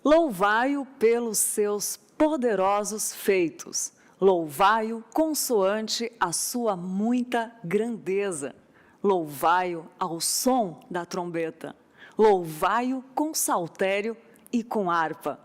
Louvai-o pelos seus poderosos feitos. Louvai-o consoante a sua muita grandeza. Louvai-o ao som da trombeta. Louvai-o com saltério e com harpa.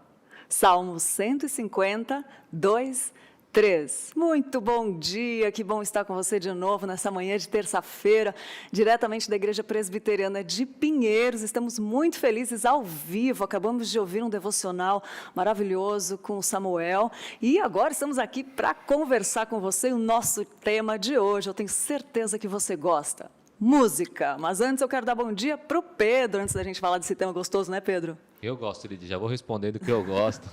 Salmo 150, 2, 3. Muito bom dia, que bom estar com você de novo nessa manhã de terça-feira, diretamente da Igreja Presbiteriana de Pinheiros. Estamos muito felizes ao vivo, acabamos de ouvir um devocional maravilhoso com o Samuel e agora estamos aqui para conversar com você o nosso tema de hoje. Eu tenho certeza que você gosta. Música, mas antes eu quero dar bom dia para o Pedro, antes da gente falar desse tema gostoso, né, Pedro? Eu gosto, Lidia, já vou respondendo o que eu gosto.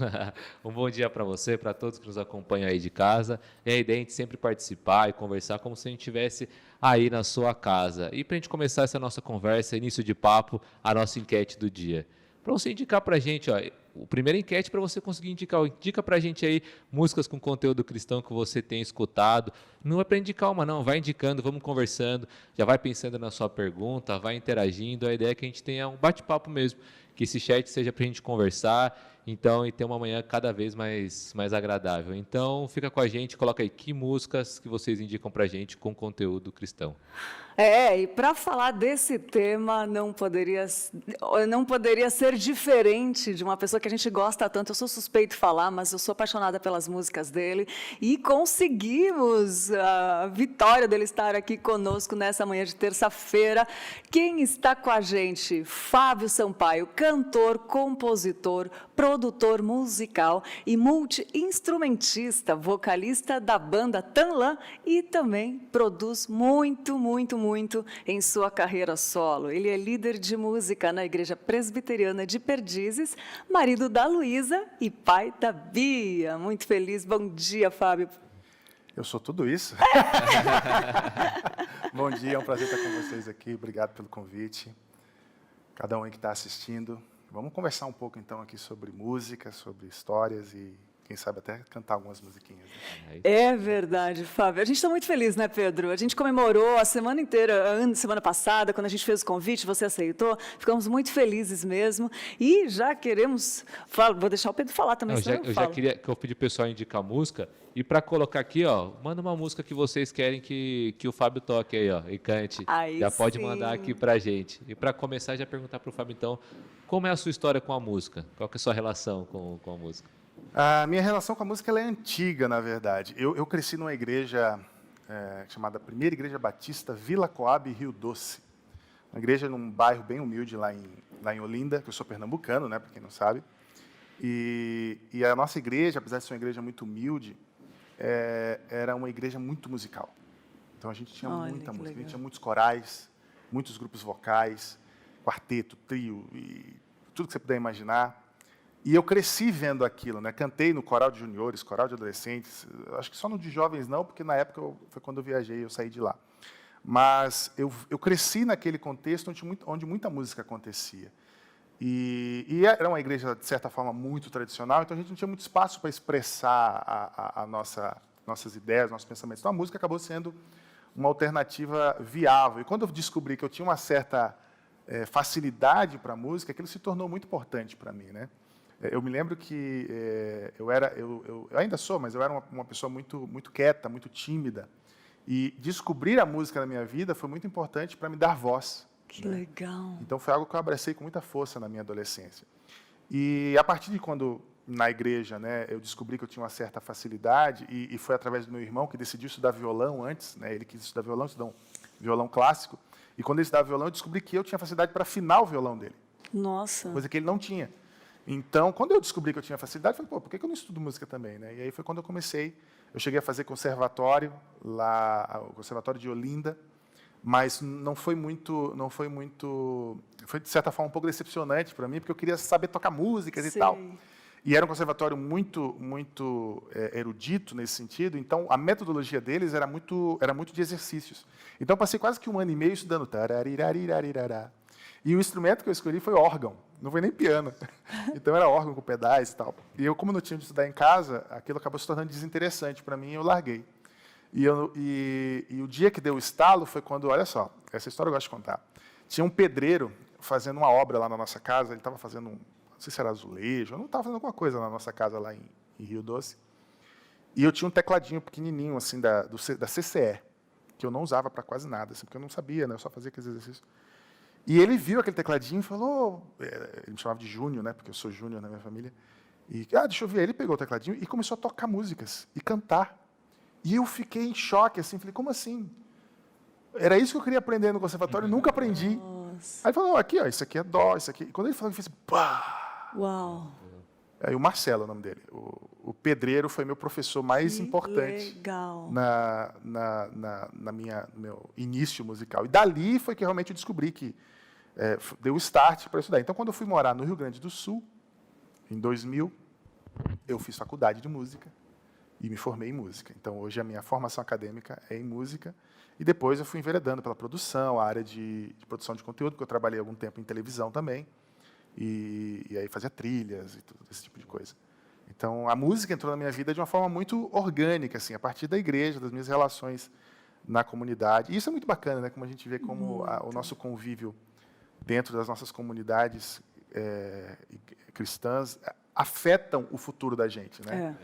Um bom dia para você, para todos que nos acompanham aí de casa. E a ideia é a gente sempre participar e conversar como se a gente estivesse aí na sua casa. E para a gente começar essa nossa conversa, início de papo, a nossa enquete do dia. Para você indicar para a gente, ó, o primeiro enquete para você conseguir indica para a gente aí músicas com conteúdo cristão que você tem escutado. Não é para indicar uma não, vai indicando, vamos conversando, já vai pensando na sua pergunta, vai interagindo. A ideia é que a gente tenha um bate-papo mesmo, que esse chat seja para a gente conversar, então, e ter uma manhã cada vez mais agradável. Então, fica com a gente, coloca aí que músicas que vocês indicam para a gente com conteúdo cristão. E para falar desse tema, não poderia ser diferente de uma pessoa que a gente gosta tanto. Eu sou suspeito de falar, mas eu sou apaixonada pelas músicas dele. E conseguimos a vitória dele estar aqui conosco nessa manhã de terça-feira. Quem está com a gente? Fábio Sampaio, cantor, compositor, produtor musical e multi-instrumentista, vocalista da banda Tanlan e também produz muito em sua carreira solo. Ele é líder de música na Igreja Presbiteriana de Perdizes, marido da Luísa e pai da Bia. Muito feliz. Bom dia, Fábio. Eu sou tudo isso. Bom dia, é um prazer estar com vocês aqui. Obrigado pelo convite. Cada um aí que está assistindo. Vamos conversar um pouco, então, aqui sobre música, sobre histórias e, quem sabe, até cantar algumas musiquinhas. Né? É verdade, Fábio. A gente está muito feliz, né, Pedro? A gente comemorou a semana inteira, semana passada, quando a gente fez o convite, você aceitou. Ficamos muito felizes mesmo. E já queremos... Vou deixar o Pedro falar também, eu já queria que eu pedi o pessoal indicar música. E para colocar aqui, ó, manda uma música que vocês querem que o Fábio toque aí, ó, e cante. Aí já pode sim. mandar aqui para a gente. E para começar, já perguntar para o Fábio, então, como é a sua história com a música? Qual que é a sua relação com a música? A minha relação com a música ela é antiga, na verdade. Eu cresci numa igreja chamada Primeira Igreja Batista Vila Coab, Rio Doce. Uma igreja num bairro bem humilde lá em Olinda, que eu sou pernambucano, né, para quem não sabe. E a nossa igreja, apesar de ser uma igreja muito humilde, era uma igreja muito musical. Então a gente tinha muita música, a gente tinha muitos corais, muitos grupos vocais, quarteto, trio, e tudo que você puder imaginar. E eu cresci vendo aquilo, né? Cantei no coral de juniores, coral de adolescentes, acho que só no de jovens não, porque na época foi quando eu viajei, eu saí de lá. Mas eu cresci naquele contexto onde muita música acontecia. E era uma igreja, de certa forma, muito tradicional, então a gente não tinha muito espaço para expressar nossas ideias, nossos pensamentos. Então a música acabou sendo uma alternativa viável. E quando eu descobri que eu tinha uma certa facilidade para a música, aquilo se tornou muito importante para mim, né? Eu me lembro que eu ainda sou, mas eu era uma pessoa muito quieta, muito tímida. E descobrir a música na minha vida foi muito importante para me dar voz. Que legal. Então foi algo que eu abracei com muita força na minha adolescência. E a partir de quando, na igreja, né, eu descobri que eu tinha uma certa facilidade, e foi através do meu irmão, que decidiu estudar violão antes, né, ele quis estudar violão, estudou um violão clássico, e quando ele estudava violão, eu descobri que eu tinha facilidade para afinar o violão dele. Nossa. Coisa que ele não tinha. Então, quando eu descobri que eu tinha facilidade, eu falei, por que eu não estudo música também? Né? E aí foi quando eu comecei. Eu cheguei a fazer conservatório, o Conservatório de Olinda, mas foi de certa forma um pouco decepcionante para mim, porque eu queria saber tocar músicas e tal. E era um conservatório muito erudito nesse sentido, então a metodologia deles era muito de exercícios. Então, eu passei quase que 1 ano e meio estudando. E o instrumento que eu escolhi foi órgão, não foi nem piano. Então, era órgão com pedais e tal. E eu, como não tinha de estudar em casa, aquilo acabou se tornando desinteressante para mim e eu larguei. E o dia que deu o estalo foi quando, olha só, essa história eu gosto de contar. Tinha um pedreiro fazendo uma obra lá na nossa casa, ele estava fazendo sei se era azulejo, eu não estava fazendo alguma coisa na nossa casa lá em Rio Doce. E eu tinha um tecladinho pequenininho, assim, da CCE, que eu não usava para quase nada, assim, porque eu não sabia, né? Eu só fazia aqueles exercícios. E ele viu aquele tecladinho e falou, ele me chamava de Júnior, né? Porque eu sou Júnior na minha família. E, deixa eu ver. Ele pegou o tecladinho e começou a tocar músicas e cantar. E eu fiquei em choque, assim, falei, como assim? Era isso que eu queria aprender no conservatório, nunca aprendi. Nossa. Aí ele falou, aqui, ó, isso aqui é dó, isso aqui. E quando ele falou, eu fiz, pá! Uau. Aí o Marcelo, é o nome dele. O pedreiro foi meu professor mais importante Legal. no meu início musical. E dali foi que realmente eu descobri que deu o start para estudar. Então, quando eu fui morar no Rio Grande do Sul, em 2000, eu fiz faculdade de música e me formei em música. Então, hoje a minha formação acadêmica é em música. E depois eu fui enveredando pela produção, a área de produção de conteúdo, porque eu trabalhei algum tempo em televisão também. E aí fazia trilhas e tudo esse tipo de coisa. Então, a música entrou na minha vida de uma forma muito orgânica, assim, a partir da igreja, das minhas relações na comunidade. E isso é muito bacana, né? Como a gente vê como o nosso convívio dentro das nossas comunidades cristãs afetam o futuro da gente, né?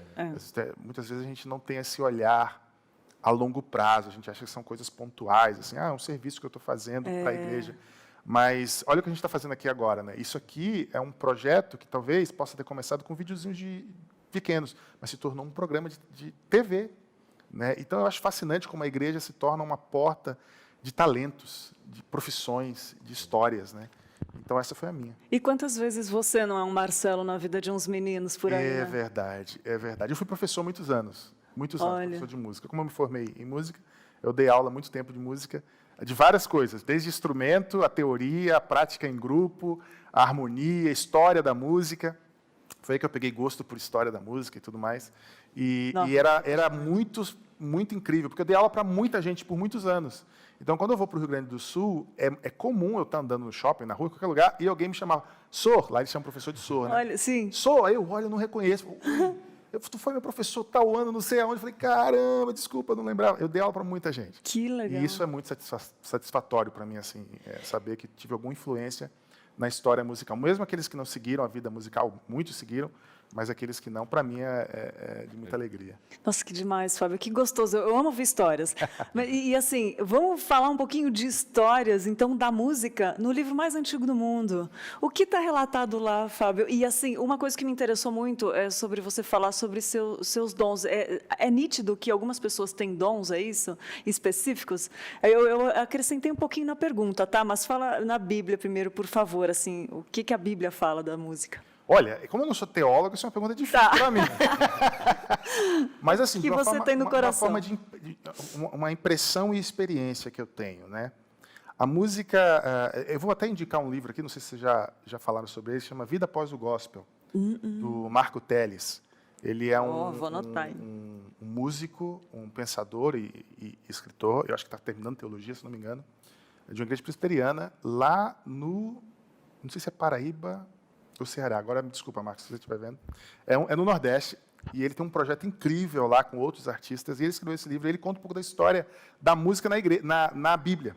Muitas vezes a gente não tem esse olhar a longo prazo, a gente acha que são coisas pontuais, assim, é um serviço que eu estou fazendo para a igreja. Mas olha o que a gente está fazendo aqui agora, né? Isso aqui é um projeto que talvez possa ter começado com videozinhos pequenos, mas se tornou um programa de TV, né? Então eu acho fascinante como a igreja se torna uma porta de talentos, de profissões, de histórias, né? Então essa foi a minha. E quantas vezes você não é um Marcelo na vida de uns meninos por aí? É né? verdade, é verdade. Eu fui professor muitos anos, Olha. professor de música. Como eu me formei em música, eu dei aula há muito tempo de música, de várias coisas, desde instrumento, a teoria, a prática em grupo, a harmonia, a história da música. Foi aí que eu peguei gosto por história da música e tudo mais. E era muito incrível, porque eu dei aula para muita gente por muitos anos. Então, quando eu vou para o Rio Grande do Sul, é comum eu estar andando no shopping, na rua, em qualquer lugar, e alguém me chamava, Sor, lá eles chamam professor de Sor, né? Olha, sim. Sor, aí eu olho, eu não reconheço. Tu foi meu professor tal ano, não sei aonde. Eu falei, caramba, desculpa, não lembrava. Eu dei aula para muita gente. Que legal. E isso é muito satisfatório para mim, assim, saber que tive alguma influência na história musical. Mesmo aqueles que não seguiram a vida musical, muitos seguiram, mas aqueles que não, para mim, é de muita alegria. Nossa, que demais, Fábio, que gostoso. Eu amo ouvir histórias. E assim, vamos falar um pouquinho de histórias, então, da música no livro mais antigo do mundo. O que está relatado lá, Fábio? E assim, uma coisa que me interessou muito é sobre você falar sobre seus dons. É nítido que algumas pessoas têm dons, é isso? Específicos? Eu acrescentei um pouquinho na pergunta, tá? Mas fala na Bíblia primeiro, por favor, assim, o que a Bíblia fala da música? Olha, como eu não sou teólogo, isso é uma pergunta difícil para mim. Mas assim, que você tem no coração? Uma impressão e experiência que eu tenho, né? A música, eu vou até indicar um livro aqui, não sei se vocês já falaram sobre ele, chama Vida Após o Gospel, do Marco Teles. Ele é vou anotar, um músico, um pensador e escritor, eu acho que está terminando teologia, se não me engano, de uma igreja presbiteriana, lá no, não sei se é Paraíba ou Ceará, agora me desculpa, Marcos, se você estiver vendo, é no Nordeste, e ele tem um projeto incrível lá com outros artistas, e ele escreveu esse livro, e ele conta um pouco da história da música na Bíblia.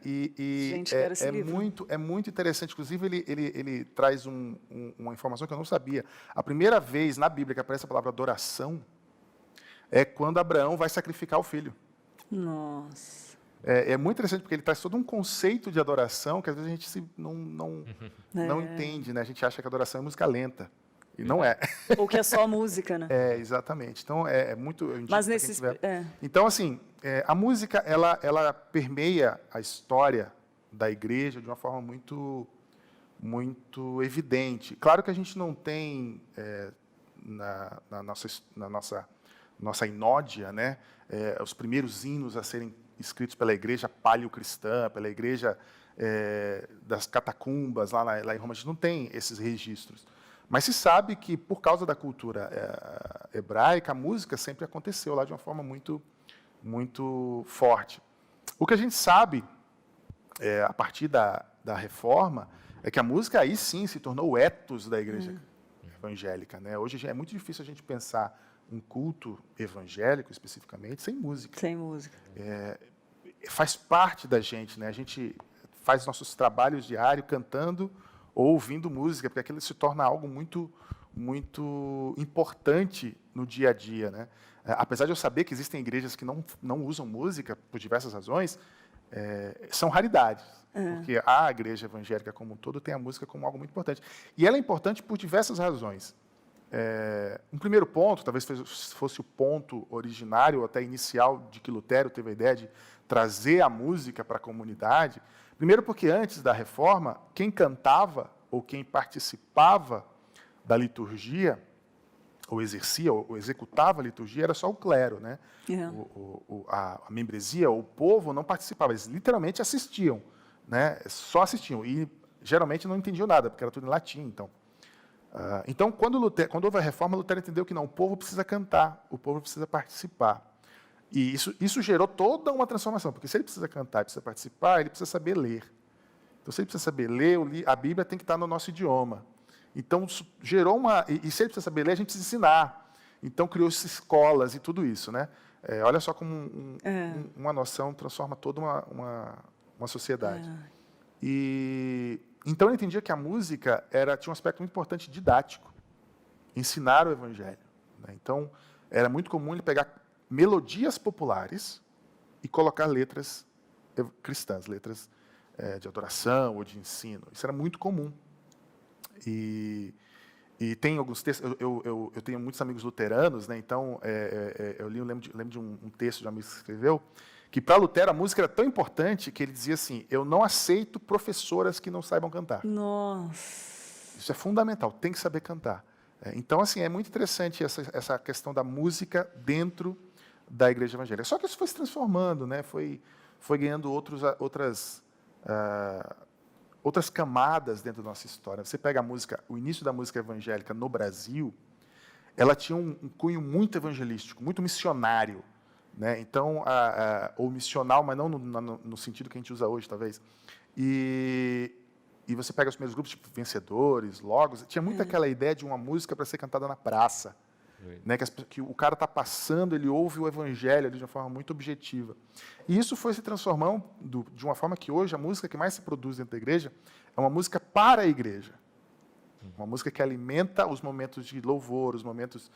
Gente, quero esse livro. É muito interessante. Inclusive, ele traz uma informação que eu não sabia. A primeira vez na Bíblia que aparece a palavra adoração é quando Abraão vai sacrificar o filho. Nossa. É muito interessante, porque ele traz todo um conceito de adoração que, às vezes, a gente não entende, né? A gente acha que a adoração é música lenta. E não é. Ou que é só música, né? Exatamente. Então, é muito... Mas Então, assim, a música, ela permeia a história da igreja de uma forma muito, muito evidente. Claro que a gente não tem, na nossa inódia, né, os primeiros hinos a serem escritos pela igreja paleocristã, pela igreja das catacumbas, lá em Roma, a gente não tem esses registros. Mas se sabe que, por causa da cultura hebraica, a música sempre aconteceu lá de uma forma muito, muito forte. O que a gente sabe, a partir da Reforma, é que a música aí sim se tornou o ethos da igreja evangélica, né? Hoje é muito difícil a gente pensar um culto evangélico, especificamente, sem música. Sem música. Faz parte da gente, né? A gente faz nossos trabalhos diários cantando ou ouvindo música, porque aquilo se torna algo muito importante no dia a dia, né? Apesar de eu saber que existem igrejas que não usam música por diversas razões, são raridades, porque a igreja evangélica como um todo tem a música como algo muito importante. E ela é importante por diversas razões. Um primeiro ponto, talvez fosse o ponto originário, ou até inicial, de que Lutero teve a ideia de trazer a música para a comunidade. Primeiro porque antes da Reforma, quem cantava ou quem participava da liturgia, ou exercia, ou executava a liturgia, era só o clero, né? A membresia, o povo não participava, eles literalmente assistiam, né? Só assistiam, e geralmente não entendiam nada, porque era tudo em latim, então. Então, quando houve a Reforma, Lutero entendeu que não, o povo precisa cantar, o povo precisa participar. E isso gerou toda uma transformação, porque se ele precisa cantar e precisa participar, ele precisa saber ler. Então, se ele precisa saber ler, a Bíblia tem que estar no nosso idioma. Então, gerou uma... E se ele precisa saber ler, a gente precisa ensinar. Então, criou-se escolas e tudo isso, né? Olha só como uma noção transforma toda uma sociedade. Então, ele entendia que a música tinha um aspecto muito importante didático, ensinar o evangelho, né? Então, era muito comum ele pegar melodias populares e colocar letras cristãs, letras de adoração ou de ensino. Isso era muito comum. E tem alguns textos, eu tenho muitos amigos luteranos, né? Então, eu lembro de um texto de um amigo que escreveu, que para Lutero a música era tão importante que ele dizia assim: eu não aceito professoras que não saibam cantar. Nossa! Isso é fundamental, tem que saber cantar. Então, assim, é muito interessante essa questão da música dentro da igreja evangélica. Só que isso foi se transformando, né? Foi ganhando outras camadas dentro da nossa história. Você pega o início da música evangélica no Brasil, ela tinha um cunho muito evangelístico, muito missionário, né? Então, ou missional, mas não no sentido que a gente usa hoje, talvez. E você pega os primeiros grupos, tipo Vencedores, Logos, tinha muito aquela ideia de uma música para ser cantada na praça, né? Que o cara está passando, ele ouve o evangelho ali de uma forma muito objetiva. E isso foi se transformando de uma forma que hoje a música que mais se produz dentro da igreja é uma música para a igreja. Uma música que alimenta os momentos de louvor, os momentos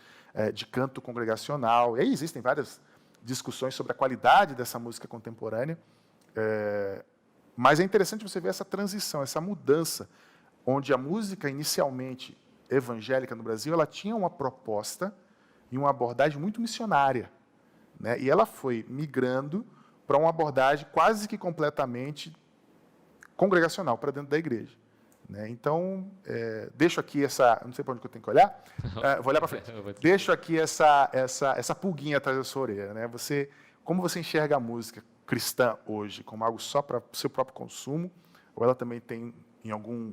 de canto congregacional. E aí existem várias discussões sobre a qualidade dessa música contemporânea. Mas é interessante você ver essa transição, essa mudança, onde a música inicialmente evangélica no Brasil, ela tinha uma proposta e uma abordagem muito missionária, né? E ela foi migrando para uma abordagem quase que completamente congregacional para dentro da igreja, né? Então, deixo aqui não sei para onde que eu tenho que olhar, vou olhar para frente. Deixo aqui essa pulguinha atrás da sua orelha, né? Como você enxerga a música cristã hoje? Como algo só para o seu próprio consumo? Ou ela também tem, em algum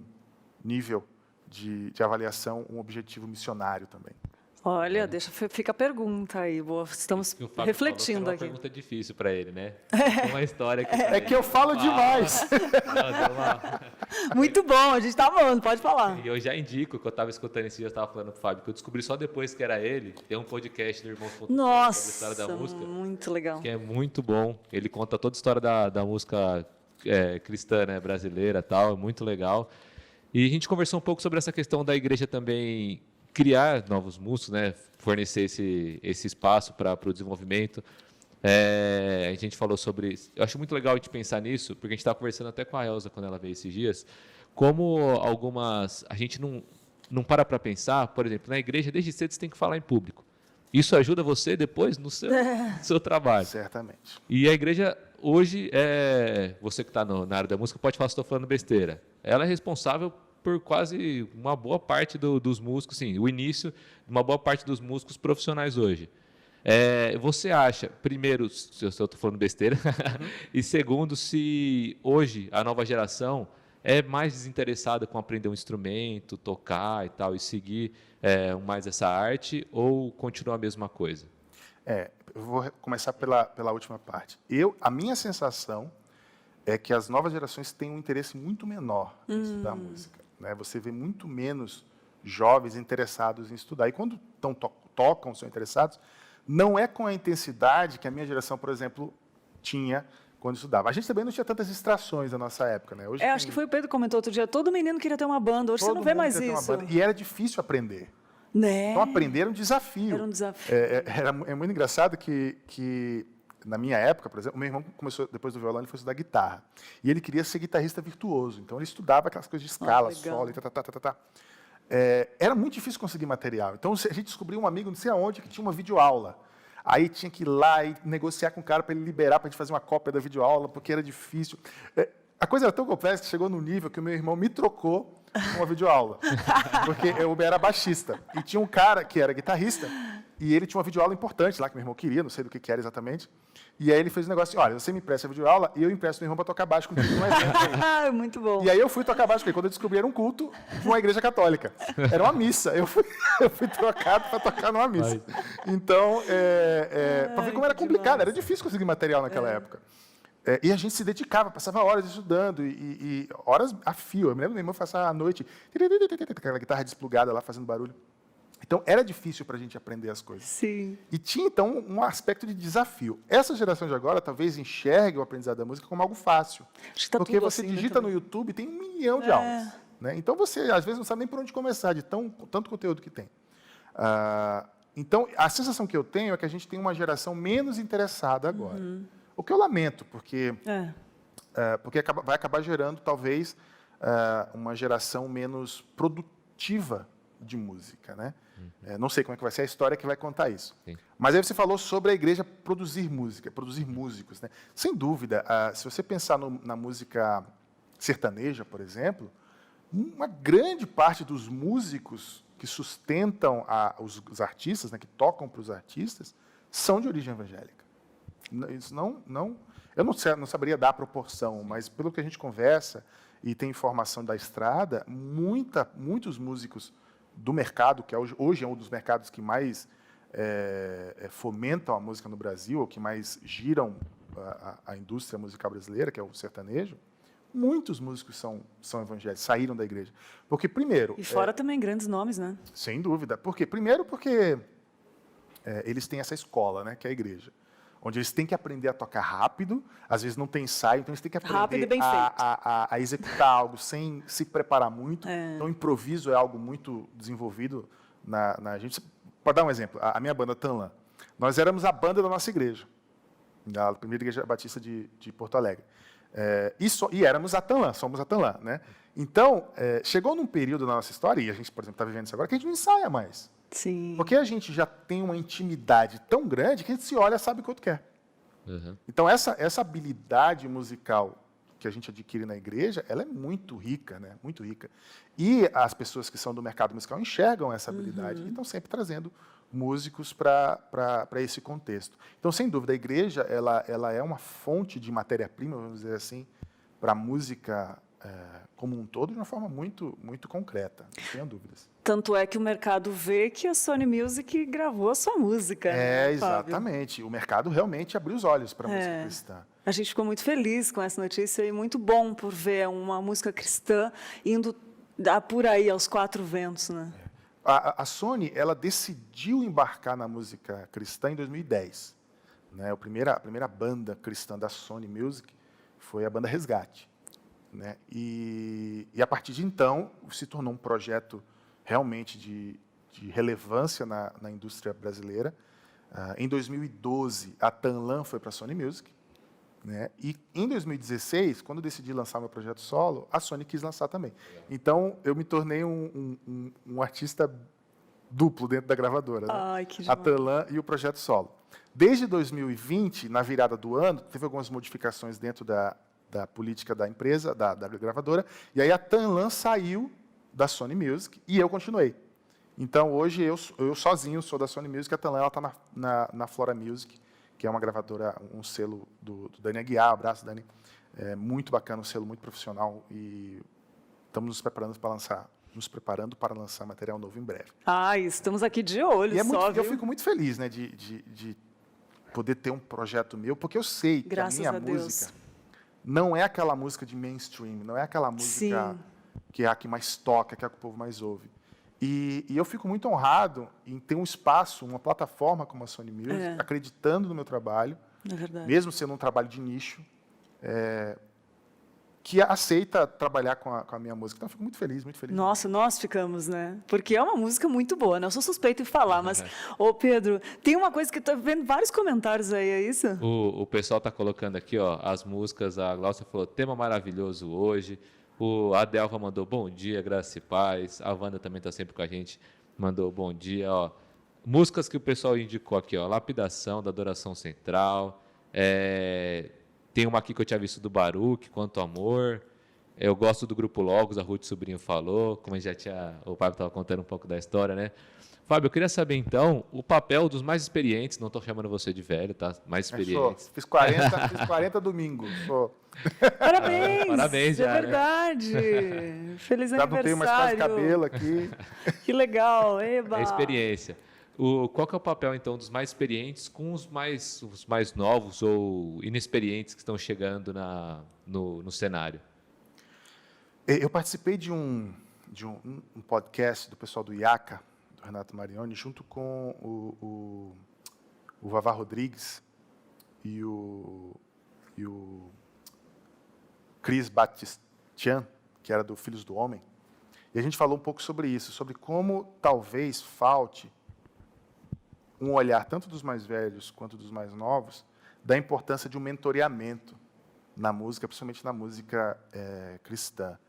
nível de avaliação, um objetivo missionário também? Olha, fica a pergunta aí, estamos refletindo aqui. É uma pergunta difícil para ele, né? Uma história que... É que eu falo demais. Muito bom, a gente está amando, pode falar. E eu já indico, que eu estava escutando esse dia, eu estava falando para o Fábio, que eu descobri só depois que era ele, tem um podcast do Irmão sobre a história da música. Muito legal. Que é muito bom. Ele conta toda a história da música cristã, né, brasileira e tal, é muito legal. E a gente conversou um pouco sobre essa questão da igreja também criar novos músicos, né, fornecer esse espaço para o desenvolvimento. A gente falou sobre... Eu acho muito legal a gente pensar nisso, porque a gente estava conversando até com a Elza quando ela veio esses dias, como algumas... A gente não para pensar, por exemplo, na igreja, desde cedo você tem que falar em público. Isso ajuda você depois no seu trabalho. Certamente. E a igreja hoje, você que está na área da música, pode falar se estou falando besteira. Ela é responsável por quase uma boa parte dos músicos, sim, o início de uma boa parte dos músicos profissionais hoje. Você acha, primeiro, se eu estou falando besteira, e segundo, se hoje a nova geração é mais desinteressada com aprender um instrumento, tocar e tal, e seguir mais essa arte, ou continua a mesma coisa? Eu vou começar pela última parte. A minha sensação é que as novas gerações têm um interesse muito menor em estudar música, né? Você vê muito menos jovens interessados em estudar. E quando tocam, são interessados, não é com a intensidade que a minha geração, por exemplo, tinha quando estudava. A gente também não tinha tantas distrações na nossa época, né? Hoje Acho que foi o Pedro que comentou outro dia, todo menino queria ter uma banda, hoje você todo não vê mundo mais queria ter uma isso. banda. E era difícil aprender. Né? Então, aprender era um desafio. Era um desafio. É muito engraçado que, na minha época, por exemplo, o meu irmão começou, depois do violão, ele foi estudar guitarra. E ele queria ser guitarrista virtuoso. Então, ele estudava aquelas coisas de escala, legal. solo, e tá. Era muito difícil conseguir material. Então, a gente descobriu um amigo, não sei aonde, que tinha uma videoaula. Aí tinha que ir lá e negociar com o cara para ele liberar, para a gente fazer uma cópia da videoaula, porque era difícil. A coisa era tão complexa que chegou no nível que o meu irmão me trocou com uma videoaula. Porque eu era baixista. E tinha um cara que era guitarrista, e ele tinha uma videoaula importante lá, que meu irmão queria, não sei do que era exatamente. E aí ele fez um negócio assim, olha, você me empresta a videoaula e eu empresto meu irmão para tocar baixo comigo num evento aí. Muito bom. E aí eu fui tocar baixo, porque quando eu descobri era um culto de uma igreja católica. Era uma missa. Eu fui trocado para tocar numa missa. Então, para ver como era complicado, era difícil conseguir material naquela época. E a gente se dedicava, passava horas estudando, e horas a fio. Eu me lembro do meu irmão passar a noite, aquela guitarra desplugada lá, fazendo barulho. Então, era difícil para a gente aprender as coisas. Sim. E tinha, então, um aspecto de desafio. Essa geração de agora talvez enxergue o aprendizado da música como algo fácil. Acho que tá porque tudo você assim, né, digita também. no YouTube e tem 1 milhão de aulas. Né? Então, você, às vezes, não sabe nem por onde começar, de tanto conteúdo que tem. Então, a sensação que eu tenho é que a gente tem uma geração menos interessada agora. O que eu lamento, porque vai acabar gerando, talvez, uma geração menos produtiva de música, né? Não sei como é que vai ser a história que vai contar isso. Sim. Mas aí você falou sobre a igreja produzir música, produzir músicos, né? Sem dúvida, se você pensar na música sertaneja, por exemplo, uma grande parte dos músicos que sustentam os artistas, né, que tocam para os artistas, são de origem evangélica. Isso eu não saberia dar a proporção, mas pelo que a gente conversa e tem informação da estrada, muitos músicos do mercado, que hoje é um dos mercados que mais fomentam a música no Brasil, ou que mais giram a indústria musical brasileira, que é o sertanejo, muitos músicos são evangélicos, saíram da igreja. Porque, primeiro... E fora também grandes nomes, né? Sem dúvida. Por quê? Primeiro porque eles têm essa escola, né, que é a igreja, onde eles têm que aprender a tocar rápido, às vezes não tem ensaio, então eles têm que aprender a executar algo sem se preparar muito. Então, o improviso é algo muito desenvolvido na gente. Para dar um exemplo, a minha banda Tanlan, nós éramos a banda da nossa igreja, da primeira igreja batista de Porto Alegre. E éramos a Tanlan, somos a Tanlan, né? Então, chegou num período da nossa história, e a gente, por exemplo, está vivendo isso agora, que a gente não ensaia mais. Sim. Porque a gente já tem uma intimidade tão grande que a gente se olha e sabe o que o outro quer. Então, essa habilidade musical que a gente adquire na igreja, ela é muito rica, né? Muito rica. E as pessoas que são do mercado musical enxergam essa habilidade e estão sempre trazendo músicos para esse contexto. Então, sem dúvida, a igreja ela é uma fonte de matéria-prima, vamos dizer assim, para a música como um todo, de uma forma muito, muito concreta, não tenho dúvidas. Tanto é que o mercado vê que a Sony Music gravou a sua música. Né, exatamente. O mercado realmente abriu os olhos para a música cristã. A gente ficou muito feliz com essa notícia e muito bom por ver uma música cristã indo por aí aos 4 ventos, né? A Sony, ela decidiu embarcar na música cristã em 2010. Né? A primeira banda cristã da Sony Music foi a banda Resgate. Né? E a partir de então, se tornou um projeto realmente de relevância na indústria brasileira. Em 2012, a Tanlan foi para a Sony Music. Né? E em 2016, quando eu decidi lançar meu projeto solo, a Sony quis lançar também. Então, eu me tornei um artista duplo dentro da gravadora. Né? Ai, que a Tanlan e o projeto solo. Desde 2020, na virada do ano, teve algumas modificações dentro da política da empresa, da gravadora, e aí a Tanlan saiu da Sony Music e eu continuei. Então, hoje, eu sozinho sou da Sony Music, a Tanlan está na Flora Music, que é uma gravadora, um selo do Dani Aguiar, abraço, Dani. É muito bacana, um selo muito profissional, e estamos nos preparando para lançar material novo em breve. Estamos aqui de olho eu fico muito feliz, né, de poder ter um projeto meu, porque eu sei que a minha música não é aquela música de mainstream, não é aquela música que é a que mais toca, que é a que o povo mais ouve. E eu fico muito honrado em ter um espaço, uma plataforma como a Sony Music, acreditando no meu trabalho, mesmo sendo um trabalho de nicho, que aceita trabalhar com a minha música. Então, eu fico muito feliz, muito feliz. Nossa, nós ficamos, né? Porque é uma música muito boa, né? Eu sou suspeito em falar, mas, ô Pedro, tem uma coisa que eu tô vendo vários comentários aí, é isso? O pessoal tá colocando aqui, ó, as músicas, a Glaucia falou, tema maravilhoso hoje, a Delva mandou bom dia, graça e paz, a Wanda também tá sempre com a gente, mandou bom dia, ó. Músicas que o pessoal indicou aqui, ó, Lapidação, da Adoração Central, tem uma aqui que eu tinha visto do Baruch, Quanto Amor. Eu gosto do Grupo Logos, a Ruth Sobrinho falou, como o Fábio estava contando um pouco da história, né? Fábio, eu queria saber, então, o papel dos mais experientes, não estou chamando você de velho, tá? Mais experientes. Fiz 40 domingos. Parabéns! Parabéns, já, é verdade! Né? Feliz Já aniversário! não tenho mais quase cabelo aqui. Que legal, eba! É experiência. Qual que é o papel, então, dos mais experientes com os mais novos ou inexperientes que estão chegando no cenário? Eu participei de um podcast do pessoal do IACA, do Renato Marioni, junto com o Vavá Rodrigues e o Cris Batistian, que era do Filhos do Homem. E a gente falou um pouco sobre isso, sobre como talvez falte um olhar tanto dos mais velhos quanto dos mais novos da importância de um mentoreamento na música, principalmente na música cristã.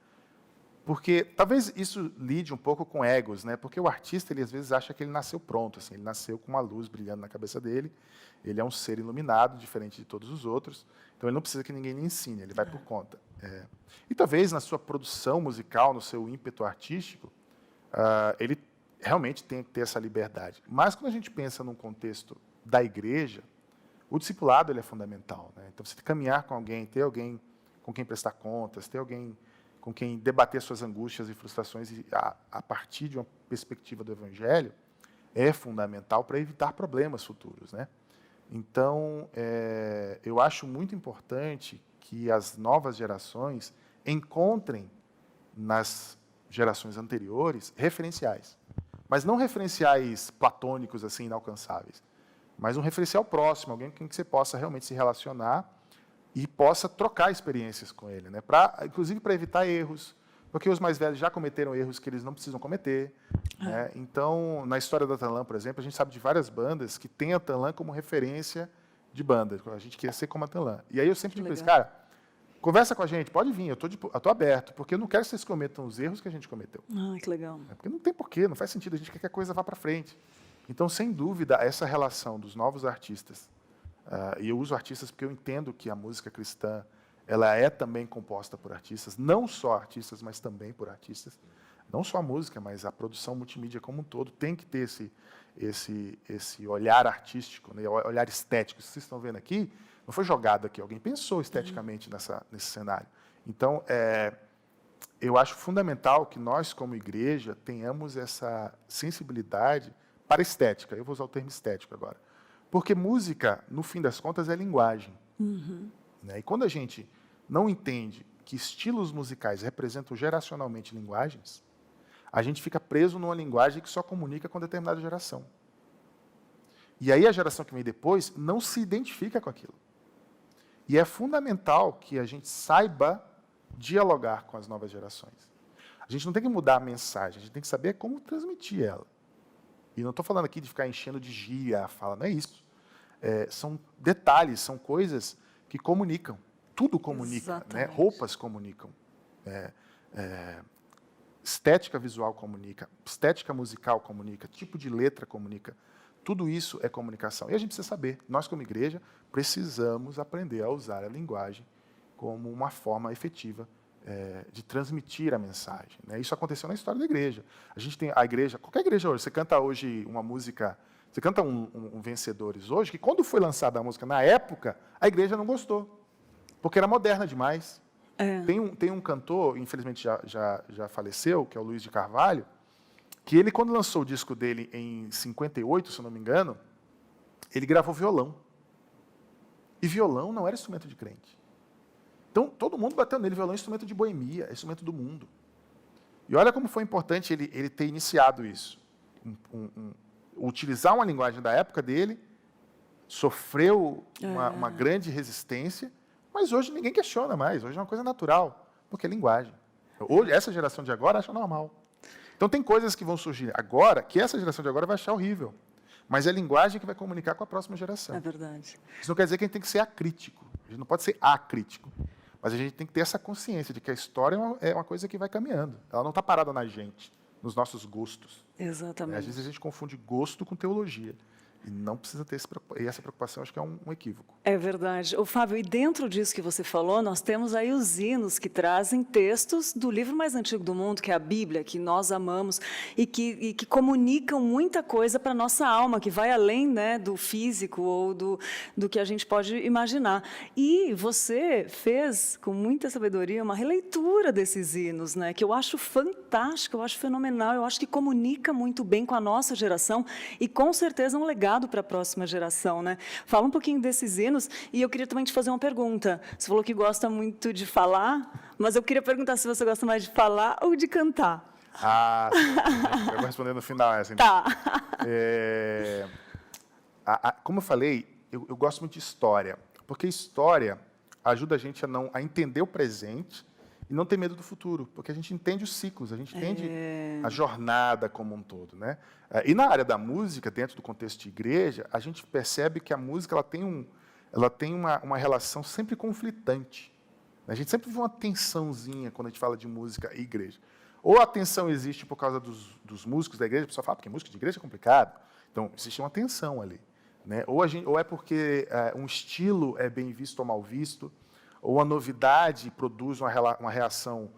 Porque talvez isso lide um pouco com egos, né? Porque o artista, ele às vezes acha que ele nasceu pronto, assim, ele nasceu com uma luz brilhando na cabeça dele, ele é um ser iluminado, diferente de todos os outros, então ele não precisa que ninguém lhe ensine, ele vai por conta. E talvez na sua produção musical, no seu ímpeto artístico, ele realmente tem que ter essa liberdade. Mas quando a gente pensa num contexto da igreja, o discipulado ele é fundamental, né? Então, você caminhar com alguém, ter alguém com quem prestar contas, ter alguém com quem debater suas angústias e frustrações a partir de uma perspectiva do Evangelho, é fundamental para evitar problemas futuros, né? Então, eu acho muito importante que as novas gerações encontrem nas gerações anteriores referenciais. Mas não referenciais platônicos, assim, inalcançáveis, mas um referencial próximo, alguém com quem você possa realmente se relacionar e possa trocar experiências com ele, né? Inclusive para evitar erros, porque os mais velhos já cometeram erros que eles não precisam cometer. Né? Então, na história da Tanlan, por exemplo, a gente sabe de várias bandas que têm a Tanlan como referência de banda. A gente quer ser como a Tanlan. E aí eu sempre digo isso, cara, conversa com a gente, pode vir, eu tô aberto, porque eu não quero que vocês cometam os erros que a gente cometeu. Que legal. Porque não tem porquê, não faz sentido, a gente quer que a coisa vá para frente. Então, sem dúvida, essa relação dos novos artistas, e eu uso artistas porque eu entendo que a música cristã ela é também composta por artistas, não só artistas, mas também por artistas. Não só a música, mas a produção multimídia como um todo tem que ter esse olhar artístico, né, olhar estético. Isso que vocês estão vendo aqui, não foi jogado aqui, alguém pensou esteticamente nesse cenário. Então, eu acho fundamental que nós, como igreja, tenhamos essa sensibilidade para a estética. Eu vou usar o termo estético agora. Porque música, no fim das contas, é linguagem. Né? E quando a gente não entende que estilos musicais representam geracionalmente linguagens, a gente fica preso numa linguagem que só comunica com determinada geração. E aí a geração que vem depois não se identifica com aquilo. E é fundamental que a gente saiba dialogar com as novas gerações. A gente não tem que mudar a mensagem, a gente tem que saber como transmitir ela. E não estou falando aqui de ficar enchendo de gíria a fala, não é isso. São detalhes, são coisas que comunicam. Tudo comunica, né? Roupas comunicam. Estética visual comunica, estética musical comunica, tipo de letra comunica. Tudo isso é comunicação. E a gente precisa saber, nós como igreja, precisamos aprender a usar a linguagem como uma forma efetiva de transmitir a mensagem. Né? Isso aconteceu na história da igreja. A gente tem a igreja, qualquer igreja hoje, você canta hoje uma música, você canta um Vencedores hoje, que quando foi lançada a música, na época, a igreja não gostou, porque era moderna demais. Tem um cantor, infelizmente já faleceu, que é o Luiz de Carvalho, que ele, quando lançou o disco dele em 58, se eu não me engano, ele gravou violão. E violão não era instrumento de crente. Então, todo mundo bateu nele, violão é instrumento de boemia, é instrumento do mundo. E olha como foi importante ele ter iniciado isso. Utilizar uma linguagem da época dele, sofreu uma grande resistência, Mas hoje ninguém questiona mais, hoje é uma coisa natural, porque é linguagem. Hoje, essa geração de agora acha normal. Então tem coisas que vão surgir agora, que essa geração de agora vai achar horrível. Mas é a linguagem que vai comunicar com a próxima geração. É verdade. Isso não quer dizer que a gente tem que ser acrítico. A gente não pode ser acrítico. Mas a gente tem que ter essa consciência de que a história é uma coisa que vai caminhando. Ela não está parada na gente, nos nossos gostos. Exatamente. Às vezes a gente confunde gosto com teologia. E não precisa ter essa preocupação, acho que é um equívoco. É verdade. Ô, Fábio, e dentro disso que você falou, nós temos aí os hinos que trazem textos do livro mais antigo do mundo, que é a Bíblia, que nós amamos e que comunicam muita coisa para a nossa alma, que vai além, né, do físico ou do que a gente pode imaginar. E você fez, com muita sabedoria, uma releitura desses hinos, né, que eu acho fantástico, eu acho fenomenal, eu acho que comunica muito bem com a nossa geração e, com certeza, um legado para a próxima geração, né? Fala um pouquinho desses hinos e eu queria também te fazer uma pergunta. Você falou que gosta muito de falar, mas eu queria perguntar se você gosta mais de falar ou de cantar. Ah, sim. Eu vou responder no final essa. Então. Tá. Como eu falei, eu gosto muito de história, porque história ajuda a gente a entender o presente e não ter medo do futuro, porque a gente entende os ciclos, a gente entende a jornada como um todo, né? E na área da música, dentro do contexto de igreja, a gente percebe que a música ela tem uma relação sempre conflitante. A gente sempre vê uma tensãozinha quando a gente fala de música e igreja. Ou a tensão existe por causa dos músicos da igreja, a pessoa fala, porque música de igreja é complicado. Então, existe uma tensão ali, né? Ou é porque um estilo é bem visto ou mal visto, ou a novidade produz uma reação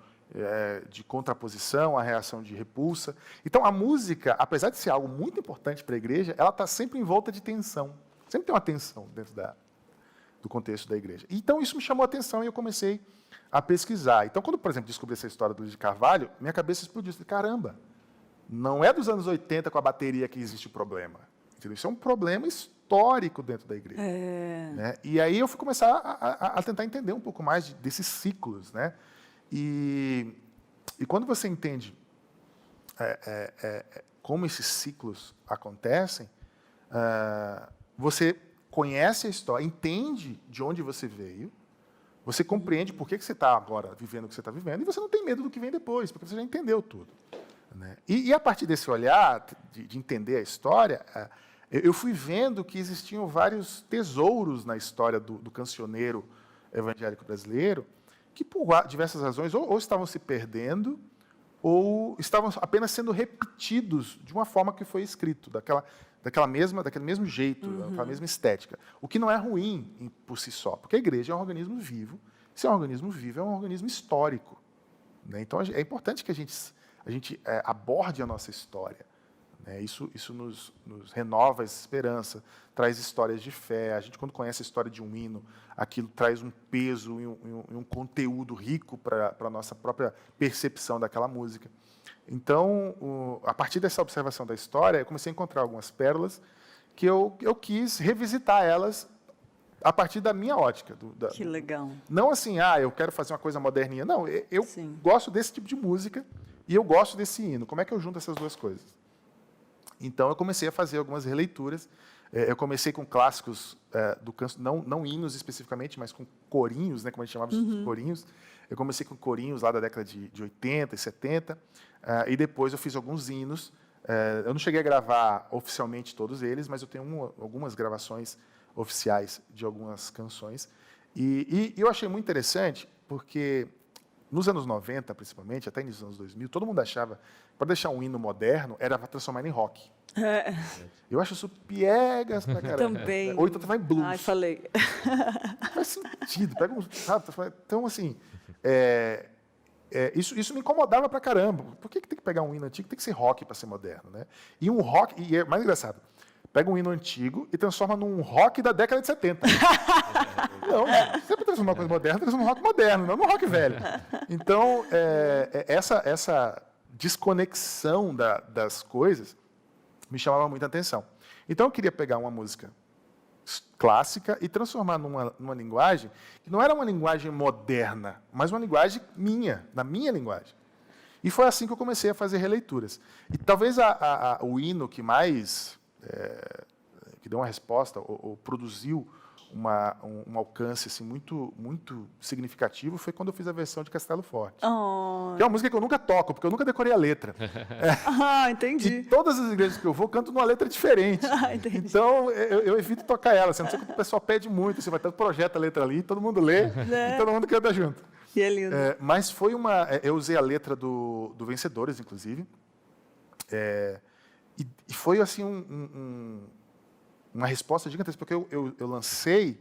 de contraposição, uma reação de repulsa. Então, a música, apesar de ser algo muito importante para a igreja, ela está sempre em volta de tensão. Sempre tem uma tensão dentro do contexto da igreja. Então, isso me chamou a atenção e eu comecei a pesquisar. Então, quando, por exemplo, descobri essa história do Luiz de Carvalho, minha cabeça explodiu. Eu falei, caramba, não é dos anos 80 com a bateria que existe o problema. Entendeu? Isso é um problema histórico dentro da igreja. Né? E aí eu fui começar a tentar entender um pouco mais desses ciclos. Né? E quando você entende como esses ciclos acontecem, você conhece a história, entende de onde você veio, você compreende por que você está agora vivendo o que você está vivendo, e você não tem medo do que vem depois, porque você já entendeu tudo. Né? E a partir desse olhar, de entender a história, eu fui vendo que existiam vários tesouros na história do cancioneiro evangélico brasileiro, que por diversas razões ou estavam se perdendo, ou estavam apenas sendo repetidos de uma forma que foi escrito, daquele mesmo jeito, daquela mesma estética. O que não é ruim por si só, porque a igreja é um organismo vivo. Se é um organismo vivo, é um organismo histórico. Né? Então, é importante que a gente aborde a nossa história. Né? Isso nos renova a esperança, traz histórias de fé. A gente, quando conhece a história de um hino, aquilo traz um peso e um conteúdo rico para a nossa própria percepção daquela música. Então, a partir dessa observação da história, eu comecei a encontrar algumas pérolas que eu quis revisitar elas a partir da minha ótica. Que legal. Não assim, eu quero fazer uma coisa moderninha. Não, eu gosto desse tipo de música e eu gosto desse hino. Como é que eu junto essas duas coisas? Então, eu comecei a fazer algumas releituras. Eu comecei com clássicos do canto, não hinos especificamente, mas com corinhos, né, como a gente chamava os corinhos. Eu comecei com corinhos lá da década de 80 e 70, e depois eu fiz alguns hinos. Eu não cheguei a gravar oficialmente todos eles, mas eu tenho algumas gravações oficiais de algumas canções. E eu achei muito interessante, porque nos anos 90, principalmente, até nos anos 2000, todo mundo achava que para deixar um hino moderno era para transformar ele em rock. Eu acho isso piegas pra caramba. Também. Ou então vai em blues. Ai, falei. Faz sentido. Sabe? Então, assim, isso me incomodava pra caramba. Por que tem que pegar um hino antigo? Tem que ser rock para ser moderno, né? E um rock, e é mais engraçado, pega um hino antigo e transforma num rock da década de 70. Não, se é para transformar uma coisa moderna, transforma num rock moderno, não num rock velho. Então, essa desconexão das coisas me chamava muita atenção. Então, eu queria pegar uma música clássica e transformar numa linguagem que não era uma linguagem moderna, mas uma linguagem na minha linguagem. E foi assim que eu comecei a fazer releituras. E talvez o hino que mais que deu uma resposta ou produziu um alcance assim, muito, muito significativo foi quando eu fiz a versão de Castelo Forte. Oh. Que é uma música que eu nunca toco, porque eu nunca decorei a letra. Ah, E entendi. todas as igrejas que eu vou, canto numa letra diferente. Ah, entendi. Então, eu evito tocar ela. Assim, a não ser que o pessoal pede muito. Você vai ter um projeto a letra ali, todo mundo lê e todo mundo canta junto. E é lindo. Mas foi eu usei a letra do Vencedores, inclusive. E foi assim uma resposta gigantesca, porque eu lancei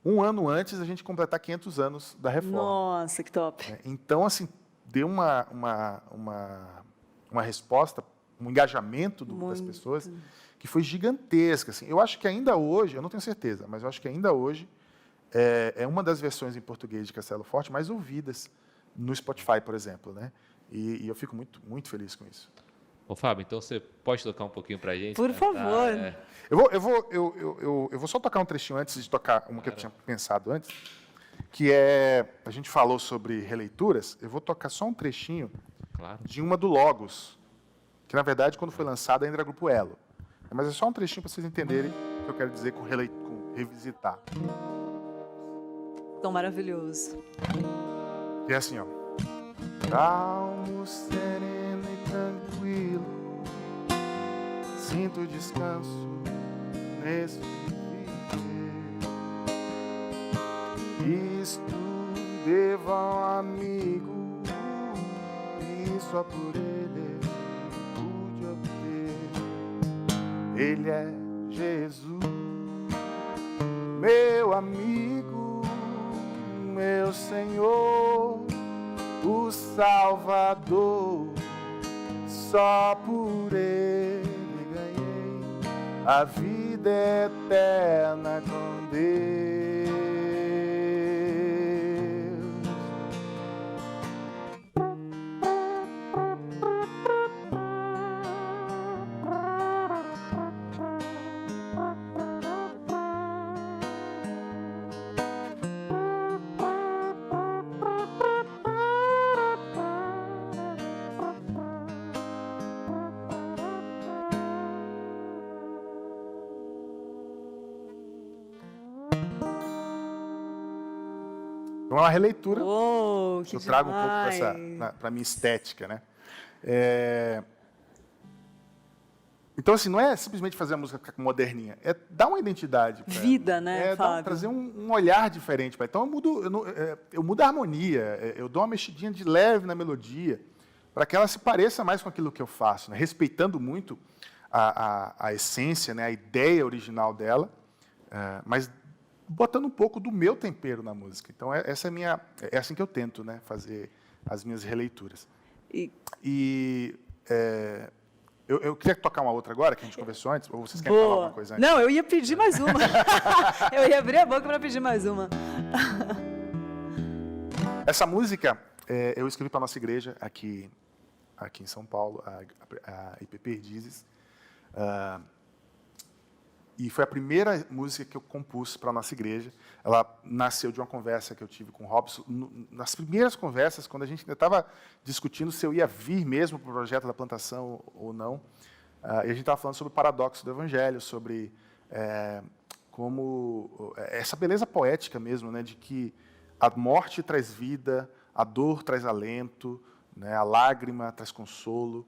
um ano antes da gente completar 500 anos da reforma. Nossa, que top. Então, assim, deu uma resposta, um engajamento das pessoas que foi gigantesca. Assim. Eu acho que ainda hoje, eu não tenho certeza, mas eu acho que ainda hoje é uma das versões em português de Castelo Forte mais ouvidas no Spotify, por exemplo, né? E eu fico muito, muito feliz com isso. Ô, Fábio, então você pode tocar um pouquinho pra gente? Por favor. Eu vou só tocar um trechinho antes de tocar uma que eu tinha pensado antes, que a gente falou sobre releituras, eu vou tocar só um trechinho de uma do Logos, que, na verdade, quando foi lançada, ainda era Grupo Elo. Mas é só um trechinho para vocês entenderem o que eu quero dizer com revisitar. Tão maravilhoso. Que é assim, ó. Calmo, sereno e tranquilo, sinto descanso nesse viver. Isto devo ao amigo, e só por ele pude obter. Ele é Jesus, meu amigo, meu Senhor, o Salvador. Só por ele ganhei a vida eterna com Deus. Então, é uma releitura. Que eu trago um demais. pouco para a minha estética, né? Então, assim, não é simplesmente fazer a música ficar moderninha, é dar uma identidade para Vida, né, Fábio? trazer um olhar diferente. Então, eu mudo a harmonia, eu dou uma mexidinha de leve na melodia, para que ela se pareça mais com aquilo que eu faço, né? Respeitando muito a essência, né? A ideia original dela, mas botando um pouco do meu tempero na música. Então, é assim que eu tento, né, fazer as minhas releituras. Eu queria tocar uma outra agora, que a gente conversou antes, ou vocês querem falar alguma coisa antes? Não, eu ia pedir mais uma. Eu ia abrir a boca para pedir mais uma. Essa música eu escrevi para a nossa igreja aqui em São Paulo, a IP Perdizes. E foi a primeira música que eu compus para a nossa igreja. Ela nasceu de uma conversa que eu tive com o Robson. Nas primeiras conversas, quando a gente ainda estava discutindo se eu ia vir mesmo para o projeto da plantação ou não, e a gente estava falando sobre o paradoxo do Evangelho, sobre como essa beleza poética mesmo, né, de que a morte traz vida, a dor traz alento, né, a lágrima traz consolo.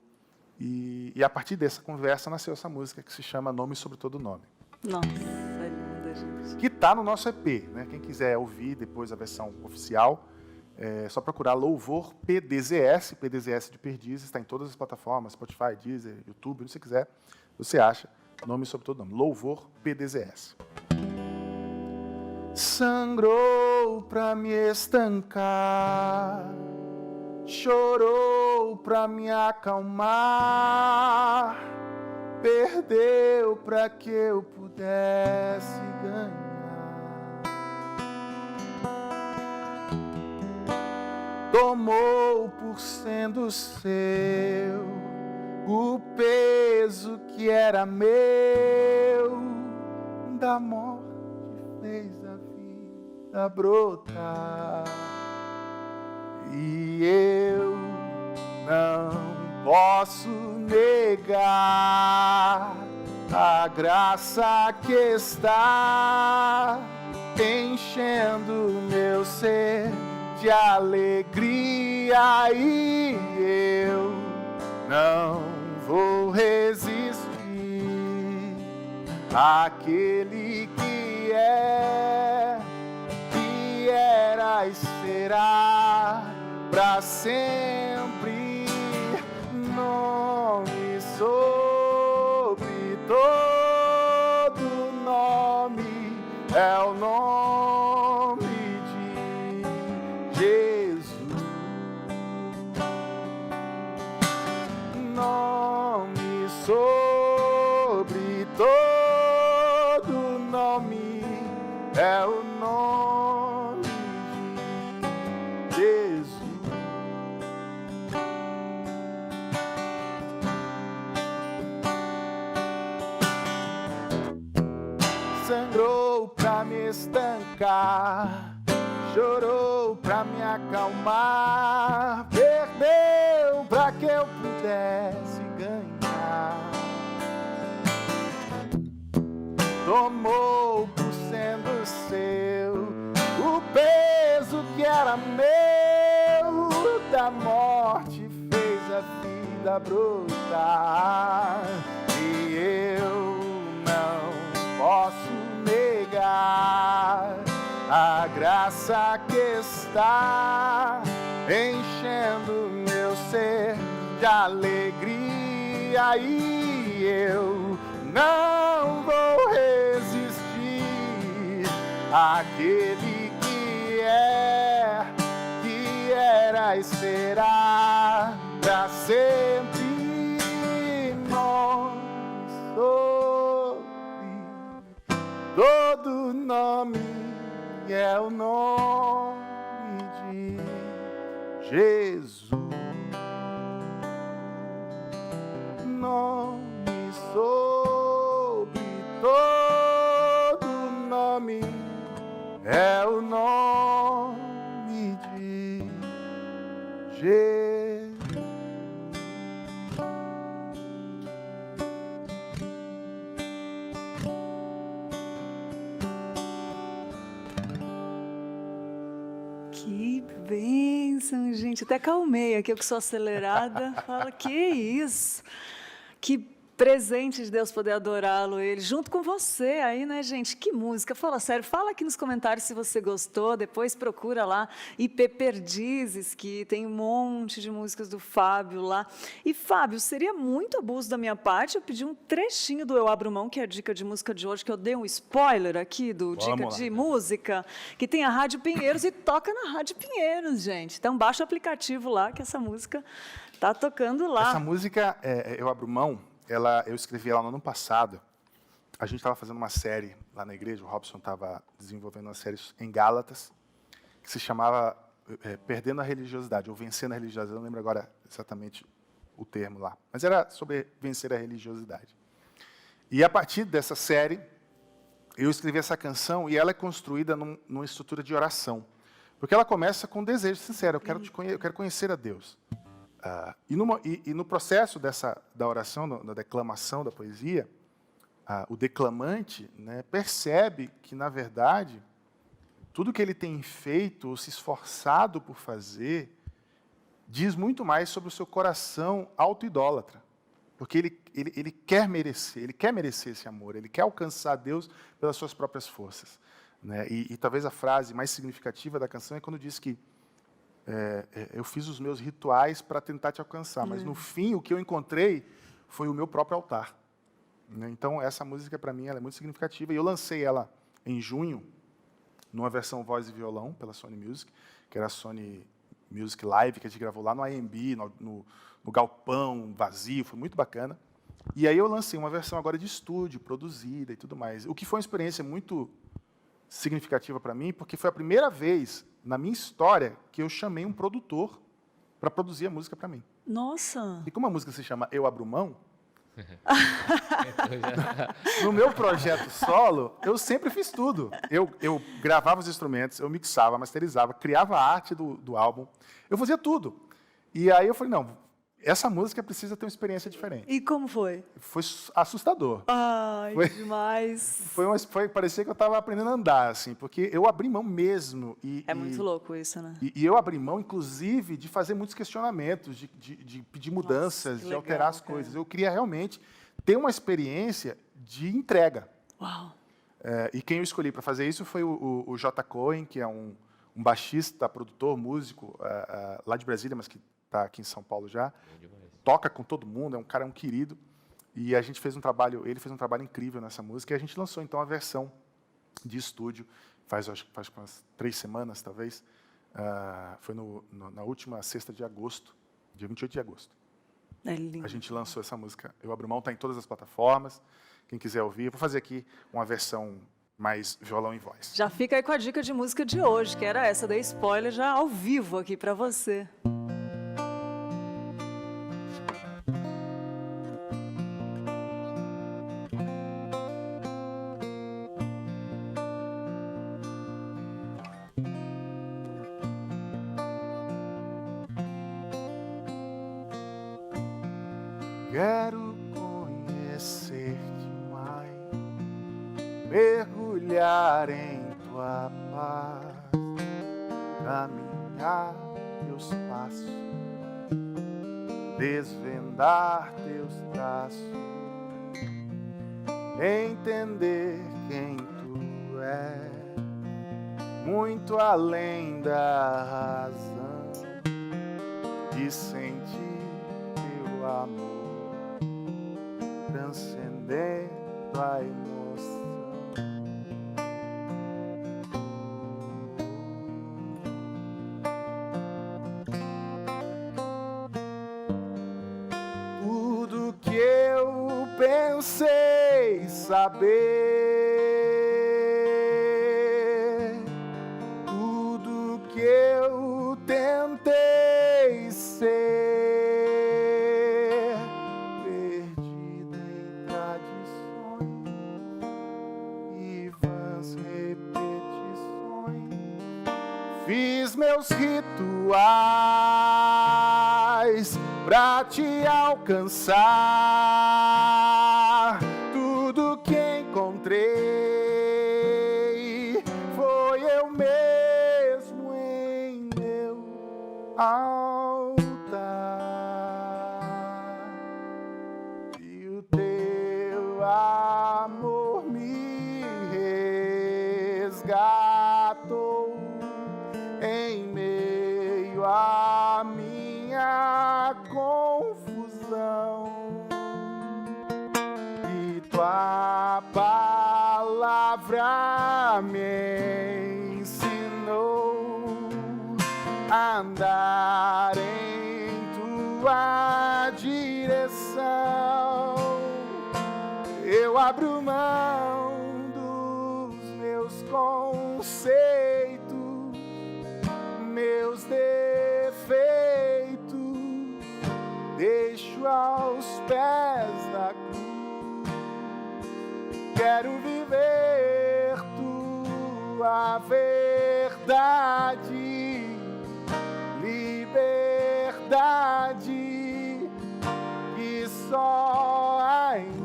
E a partir dessa conversa nasceu essa música que se chama Nome Sobre Todo Nome. Nossa, é linda, gente. Que está no nosso EP, né? Quem quiser ouvir depois a versão oficial, é só procurar Louvor PDZS, PDZS de Perdizes, está em todas as plataformas, Spotify, Deezer, YouTube, onde você quiser, você acha Nome Sobre Todo Nome. Louvor PDZS. Sangrou pra me estancar, chorou pra me acalmar, perdeu pra que eu pudesse ganhar, tomou por sendo seu o peso que era meu, da morte fez a vida brotar. E eu não posso negar, a graça que está enchendo meu ser de alegria e eu não vou resistir àquele que era e será para sempre, nome sobre todo nome, é o nome de Jesus. Nome sobre todo nome, é o nome de Jesus. Sangrou pra me estancar, chorou pra me acalmar, perdeu pra que eu pudesse ganhar, tomou por sendo seu o peso que era meu, da morte fez a vida brotar, e eu não posso negar a graça que está enchendo meu ser de alegria, e eu não vou resistir àquele que era e será para sempre, nome sobre todo nome, é o nome de Jesus. Nome sobre todo nome, é o nome de Jesus. Que bênção, gente. Até calmei aqui, eu que sou acelerada. Fala, que isso? Que presente de Deus poder adorá-lo, ele, junto com você aí, né, gente? Que música. Fala sério, fala aqui nos comentários se você gostou, depois procura lá IP Perdizes, que tem um monte de músicas do Fábio lá. E, Fábio, seria muito abuso da minha parte eu pedir um trechinho do Eu Abro Mão, que é a dica de música de hoje, que eu dei um spoiler aqui do Dica de Música, que tem a Rádio Pinheiros e toca na Rádio Pinheiros, gente. Então, baixa o aplicativo lá, que essa música tá tocando lá. Essa música, Eu Abro Mão, eu escrevi ela no ano passado. A gente estava fazendo uma série lá na igreja, o Robson estava desenvolvendo uma série em Gálatas, que se chamava Perdendo a Religiosidade, ou Vencendo a Religiosidade, eu não lembro agora exatamente o termo lá, mas era sobre vencer a religiosidade. E a partir dessa série, eu escrevi essa canção e ela é construída numa estrutura de oração, porque ela começa com um desejo sincero, eu quero conhecer a Deus. E no processo da oração, da declamação da poesia, o declamante, né, percebe que, na verdade, tudo que ele tem feito ou se esforçado por fazer diz muito mais sobre o seu coração auto-idólatra. Porque ele quer merecer esse amor, ele quer alcançar Deus pelas suas próprias forças. Né? E talvez a frase mais significativa da canção é quando diz que eu fiz os meus rituais para tentar te alcançar, mas no fim o que eu encontrei foi o meu próprio altar. Então essa música para mim ela é muito significativa e eu lancei ela em junho numa versão voz e violão pela Sony Music, que era a Sony Music Live que a gente gravou lá no AMB, no galpão vazio, foi muito bacana. E aí eu lancei uma versão agora de estúdio, produzida e tudo mais. O que foi uma experiência muito significativa para mim, porque foi a primeira vez na minha história que eu chamei um produtor para produzir a música para mim. Nossa! E como a música se chama Eu Abro Mão, no meu projeto solo, eu sempre fiz tudo. Eu gravava os instrumentos, eu mixava, masterizava, criava a arte do álbum, eu fazia tudo. E aí eu falei, não, Essa música precisa ter uma experiência diferente. E como foi? Foi assustador. Ai, Foi- demais. Parecia que eu estava aprendendo a andar, assim, porque eu abri mão mesmo. É muito louco isso, né? E eu abri mão, inclusive, de fazer muitos questionamentos, de pedir mudanças, que de legal, alterar as cara. coisas. Eu queria realmente ter uma experiência de entrega. Uau. E quem eu escolhi para fazer isso foi o J. Cohen, que é um baixista, produtor, músico, lá de Brasília, mas que está aqui em São Paulo já. Toca com todo mundo, é um querido. E a gente fez um trabalho, ele fez um trabalho incrível nessa música, e a gente lançou então a versão de estúdio, acho que faz umas 3 semanas, talvez. Foi na última sexta de agosto, dia 28 de agosto. É lindo. A gente lançou essa música. Eu Abro Mão, está em todas as plataformas. Quem quiser ouvir, eu vou fazer aqui uma versão mais violão e voz. Já fica aí com a dica de música de hoje, que era essa, dei spoiler já ao vivo aqui pra você. Quero conhecer-te mais, mergulhar em tua paz, caminhar teus passos, desvendar teus traços, entender quem tu és, muito além da razão, e sentir teu amor, transcendendo a emoção. Tudo que eu pensei saber, tudo que eu tentei ser, perdido em tradições e vãs repetições, fiz meus rituais pra te alcançar. Tudo que encontrei foi eu mesmo em meu altar, e o teu amor me resgatou em meio à minha confusão, e tua palavra me ensinou a andar em tua direção. Eu abro mão dos meus conceitos, meus defeitos, deixo aos pés da cruz. Quero viver tua verdade, liberdade que só há em ti.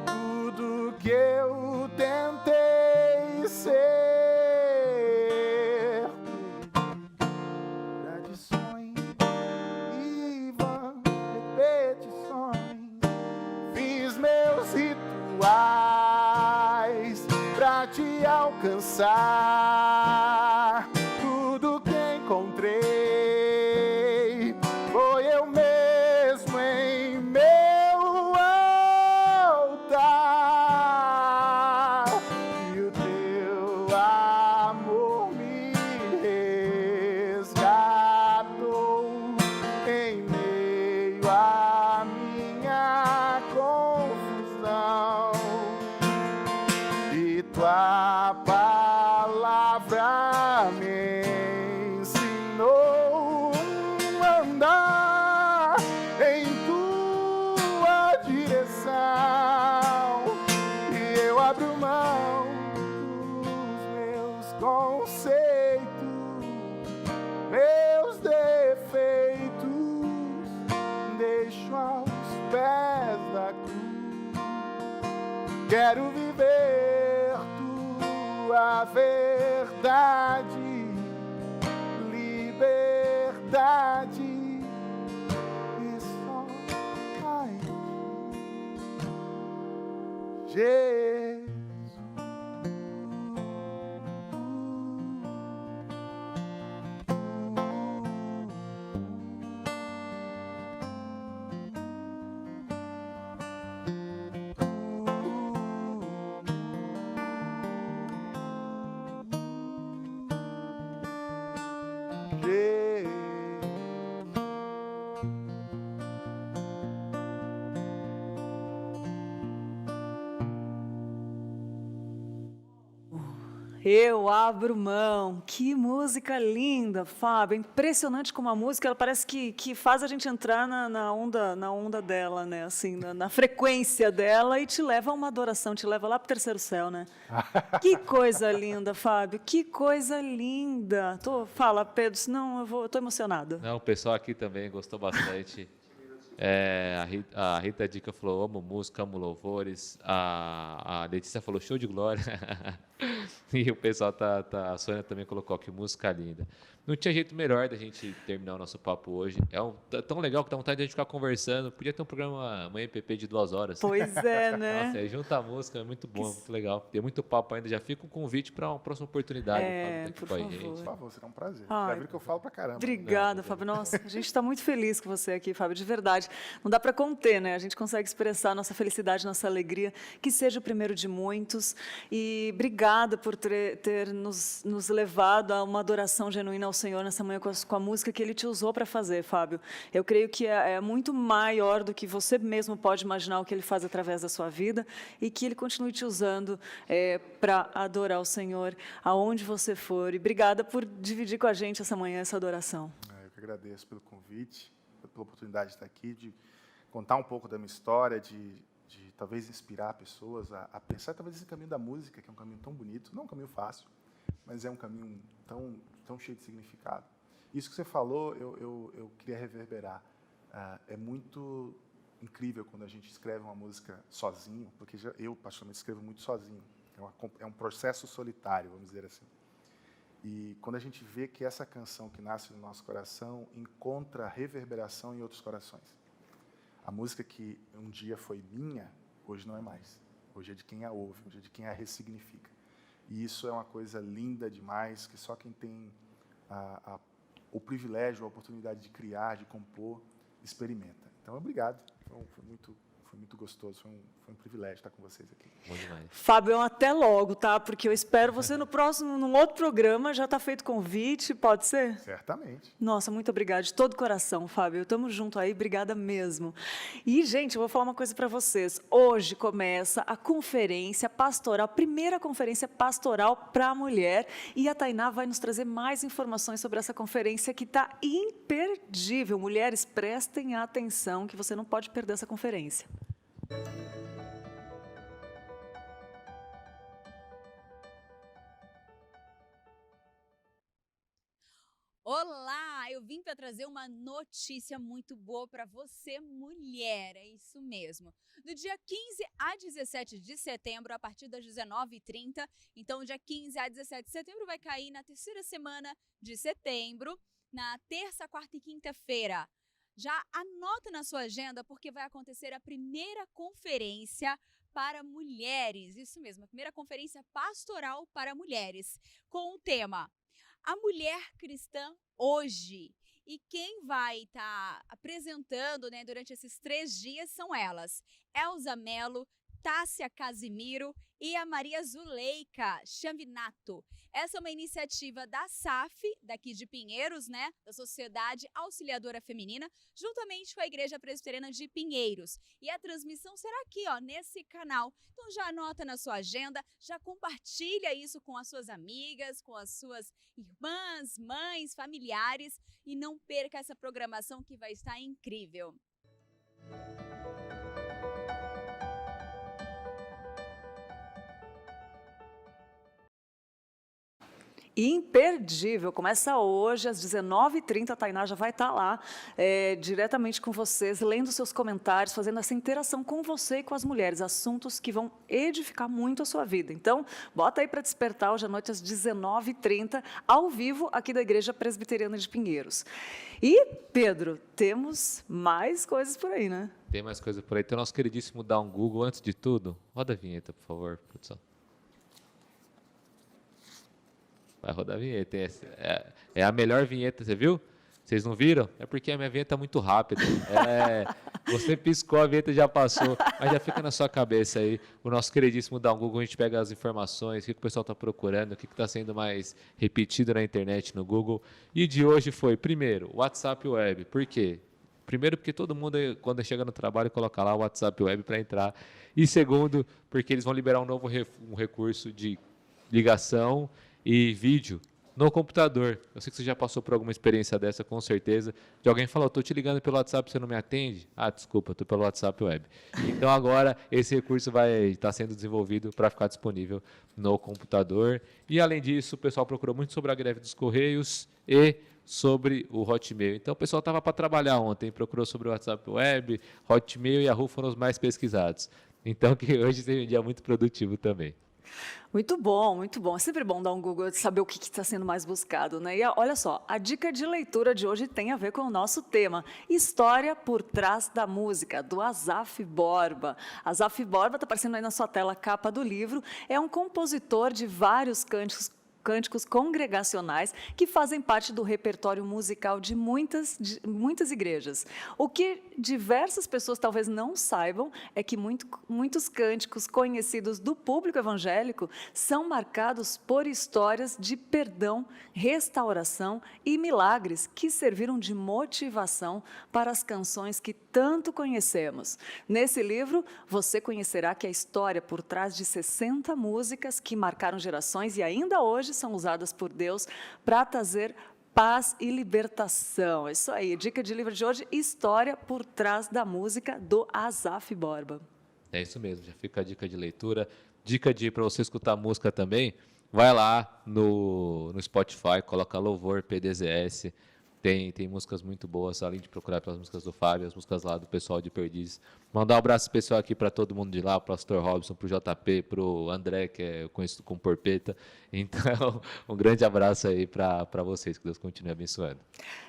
Tudo que eu tentei ser, tradições e vãs repetições, fiz meus rituais pra te alcançar. Tudo que encontrei foi eu mesmo em meu altar, e o teu amor me resgatou em meio à minha confusão, e tua palavra me ensinou a andar em tua direção. conceito, meus defeitos deixo aos pés da cruz. Quero viver tua verdade, liberdade, e só ai, Jesus. Eu abro mão. Que música linda, Fábio. É impressionante como a música, ela parece que faz a gente entrar na onda dela, né? Assim, na frequência dela e te leva a uma adoração, te leva lá para o terceiro céu, né? Que coisa linda, Fábio. Que coisa linda. Fala, Pedro, senão eu tô emocionada. Não, o pessoal aqui também gostou bastante. A Rita Dica falou, amo música, amo louvores. A Letícia falou, show de glória. E o pessoal a Sônia também colocou que música linda. Não tinha jeito melhor da gente terminar o nosso papo hoje. Tão legal que dá vontade de a gente ficar conversando. Podia ter um programa, uma MPP de 2 horas. Pois é, né? Nossa, aí junta a música, é muito bom, muito legal. Tem muito papo ainda. Já fica um convite para uma próxima oportunidade. Por favor. Por favor, será um prazer. Ai, Já viu que eu falo pra caramba. Obrigada, Fábio. Nossa, a gente está muito feliz com você aqui, Fábio, de verdade. Não dá para conter, né? A gente consegue expressar nossa felicidade, nossa alegria, que seja o primeiro de muitos. E obrigada por ter nos levado a uma adoração genuína ao Senhor nessa manhã com a música que Ele te usou para fazer, Fábio. Eu creio que é muito maior do que você mesmo pode imaginar o que Ele faz através da sua vida e que Ele continue te usando para adorar o Senhor aonde você for. E obrigada por dividir com a gente essa manhã, essa adoração. Eu que agradeço pelo convite, pela oportunidade de estar aqui, de contar um pouco da minha história, de talvez inspirar pessoas a pensar talvez esse caminho da música, que é um caminho tão bonito, não é um caminho fácil, mas é um caminho tão cheio de significado. Isso que você falou, eu queria reverberar. É muito incrível quando a gente escreve uma música sozinho, porque eu, particularmente, escrevo muito sozinho. É um processo solitário, vamos dizer assim. E quando a gente vê que essa canção que nasce no nosso coração encontra reverberação em outros corações. A música que um dia foi minha, hoje não é mais. Hoje é de quem a ouve, hoje é de quem a ressignifica. E isso é uma coisa linda demais, que só quem tem o privilégio, a oportunidade de criar, de compor, experimenta. Então, obrigado. Foi muito gostoso, foi um privilégio estar com vocês aqui. Bom demais. Fábio, até logo, tá? Porque eu espero você num outro programa. Já está feito convite, pode ser? Certamente. Nossa, muito obrigada, de todo coração, Fábio. Estamos junto aí, obrigada mesmo. E, gente, eu vou falar uma coisa para vocês. Hoje começa a conferência pastoral, a primeira conferência pastoral para a mulher. E a Tainá vai nos trazer mais informações sobre essa conferência que está imperdível. Mulheres, prestem atenção que você não pode perder essa conferência. Olá, eu vim para trazer uma notícia muito boa para você, mulher, é isso mesmo. Do dia 15 a 17 de setembro, a partir das 19h30, então dia 15 a 17 de setembro vai cair na terceira semana de setembro, na terça, quarta e quinta-feira. Já anota na sua agenda porque vai acontecer a primeira conferência para mulheres, isso mesmo, a primeira conferência pastoral para mulheres, com o tema A Mulher Cristã Hoje. E quem vai estar apresentando, né, durante esses 3 dias são elas, Elza Mello, Tássia Casimiro e a Maria Zuleika Chavinato. Essa é uma iniciativa da SAF, daqui de Pinheiros, né, da Sociedade Auxiliadora Feminina, juntamente com a Igreja Presbiteriana de Pinheiros. E a transmissão será aqui, ó, nesse canal. Então já anota na sua agenda, já compartilha isso com as suas amigas, com as suas irmãs, mães, familiares e não perca essa programação que vai estar incrível. imperdível. Começa hoje, às 19h30, a Tainá já vai estar lá, diretamente com vocês, lendo seus comentários, fazendo essa interação com você e com as mulheres, assuntos que vão edificar muito a sua vida. Então, bota aí para despertar hoje à noite, às 19h30, ao vivo, aqui da Igreja Presbiteriana de Pinheiros. E, Pedro, temos mais coisas por aí, né? Tem mais coisa por aí. Tem o nosso queridíssimo Dá um Google. Antes de tudo, roda a vinheta, por favor, produção. Vai rodar a vinheta. É a melhor vinheta, você viu? Vocês não viram? É porque a minha vinheta é muito rápida. Você piscou, a vinheta já passou, mas já fica na sua cabeça aí. O nosso queridíssimo Dá um Google, a gente pega as informações, o que o pessoal está procurando, o que está sendo mais repetido na internet, no Google. E de hoje foi, primeiro, WhatsApp Web. Por quê? Primeiro, porque todo mundo, quando chega no trabalho, coloca lá o WhatsApp Web para entrar. E segundo, porque eles vão liberar um novo recurso de ligação e vídeo no computador. Eu sei que você já passou por alguma experiência dessa, com certeza. De alguém falou, estou te ligando pelo WhatsApp, você não me atende? Ah, desculpa, estou pelo WhatsApp Web. Então agora esse recurso vai estar sendo desenvolvido para ficar disponível no computador. E além disso, o pessoal procurou muito sobre a greve dos Correios e sobre o Hotmail. Então o pessoal estava para trabalhar ontem, procurou sobre o WhatsApp Web, Hotmail e Yahoo foram os mais pesquisados. Então que hoje seja um dia muito produtivo também. Muito bom, muito bom. É sempre bom dar um Google e saber o que está sendo mais buscado, né? E olha só, a dica de leitura de hoje tem a ver com o nosso tema, História por Trás da Música, do Asaf Borba. Asaf Borba, está aparecendo aí na sua tela a capa do livro, é um compositor de vários cânticos congregacionais que fazem parte do repertório musical de muitas igrejas. O que diversas pessoas talvez não saibam é que muitos cânticos conhecidos do público evangélico são marcados por histórias de perdão, restauração e milagres que serviram de motivação para as canções que tanto conhecemos. Nesse livro, você conhecerá que a história por trás de 60 músicas que marcaram gerações e ainda hoje são usadas por Deus para trazer paz e libertação. É isso aí, dica de livro de hoje, História por Trás da Música, do Asaf Borba. É isso mesmo, já fica a dica de leitura. Dica para você escutar música também, vai lá no Spotify, coloca Louvor PDZS, tem músicas muito boas, além de procurar pelas músicas do Fábio, as músicas lá do pessoal de Perdizes. Mandar um abraço especial aqui para todo mundo de lá, para o Pastor Robson, para o JP, para o André, que é conhecido como Porpeta. Então, um grande abraço aí para vocês, que Deus continue abençoando.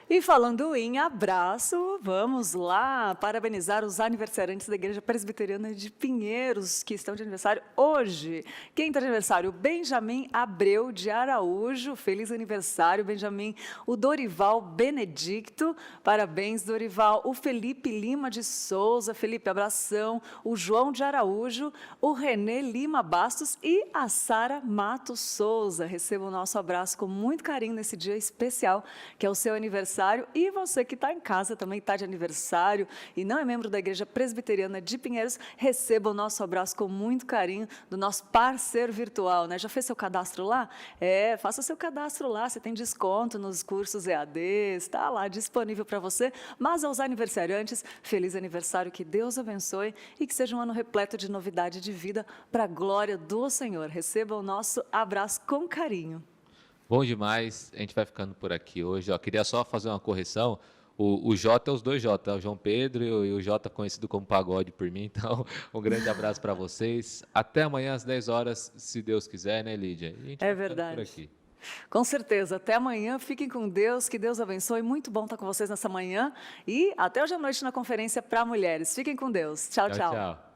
E falando em abraço, vamos lá parabenizar os aniversariantes da Igreja Presbiteriana de Pinheiros, que estão de aniversário hoje. Quem está de aniversário? Benjamin Abreu de Araújo, feliz aniversário, Benjamin. O Dorival Benedicto, parabéns, Dorival. O Felipe Lima de Souza, Felipe, abração. O João de Araújo, o Renê Lima Bastos e a Sara Matos Souza. Receba o nosso abraço com muito carinho nesse dia especial, que é o seu aniversário. E você que está em casa também está de aniversário e não é membro da Igreja Presbiteriana de Pinheiros, receba o nosso abraço com muito carinho do nosso parceiro virtual, né? Já fez seu cadastro lá? Faça seu cadastro lá, você tem desconto nos cursos EAD, está lá disponível para você. Mas aos aniversariantes, feliz aniversário, que Deus abençoe e que seja um ano repleto de novidade de vida para a glória do Senhor. Receba o nosso abraço com carinho. Bom demais, a gente vai ficando por aqui hoje. Queria só fazer uma correção. O J é os dois J, o João Pedro e o J conhecido como Pagode por mim. Então, um grande abraço para vocês. Até amanhã às 10 horas, se Deus quiser, né, Lídia? E a gente vai verdade. por aqui. Com certeza. Até amanhã. Fiquem com Deus. Que Deus abençoe. Muito bom estar com vocês nessa manhã. E até hoje à noite na conferência para mulheres. Fiquem com Deus. Tchau, tchau. Tchau.